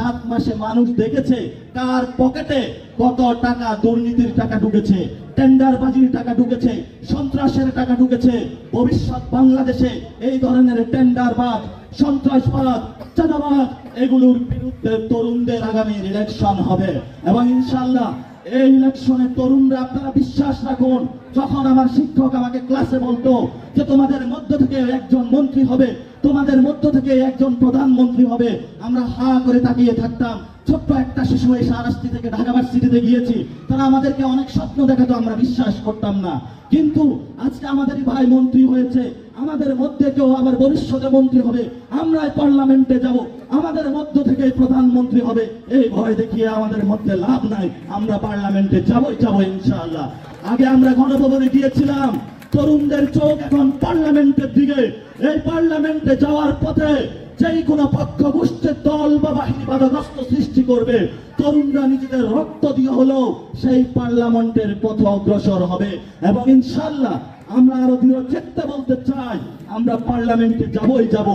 7 মাসে মানুষ দেখেছে কার পকেটে কত টাকা দুর্নীতির টাকা ঢুকেছে, টেন্ডারবাজির টাকা ঢুকেছে, সন্ত্রাসের টাকা ঢুকেছে। ভবিষ্যৎ বাংলাদেশে এই ধরনের টেন্ডারবাজ, সন্ত্রাসবাদ, চাঁদাবাদ এগুলোর বিরুদ্ধে তরুণদের আগামী ইলেকশন হবে এবং ইনশাআল্লাহ এই ইলেকশনে তরুণরা আপনারা বিশ্বাস রাখুন। যখন আমার শিক্ষক আমাকে ক্লাসে বলতো যে তোমাদের মধ্য থেকে একজন মন্ত্রী হবে, তোমাদের মধ্য থেকে একজন প্রধানমন্ত্রী হবে, আমরা হা করে তাকিয়ে থাকতাম। ছোট্ট একটা শিশু এই সারাস্তি থেকে ঢাকা ভার্সিটিতে গিয়েছি, তারা আমাদেরকে অনেক স্বপ্ন দেখাতো, আমরা বিশ্বাস করতাম না। কিন্তু আজকে আমাদের ভাই মন্ত্রী হয়েছে, আমাদের মধ্যে কেউ আবার ভবিষ্যতে মন্ত্রী হবে, আমরা পার্লামেন্টে যাব, আমাদের মধ্য থেকে প্রধানমন্ত্রী হবে। এই ভয় দেখিয়ে আমাদের মধ্যে লাভ নাই, আমরা পার্লামেন্টে যাবই যাব ইনশাআল্লাহ। আগে আমরা গণভবনে গিয়েছিলাম, তরুণদের চোখ এখন পার্লামেন্টের দিকে। এই পার্লামেন্টে যাওয়ার পথে যেই কোনো পক্ষ গোষ্ঠীর দল বা বাহিনী বাধাগ্রস্ত সৃষ্টি করবে, তরুণরা নিজেদের রক্ত দিয়ে হলেও সেই পার্লামেন্টের পথে অগ্রসর হবে এবং ইনশাআল্লাহ আমরা আরো দৃঢ় চিত্তে বলতে চাই, আমরা পার্লামেন্টে যাবই যাব।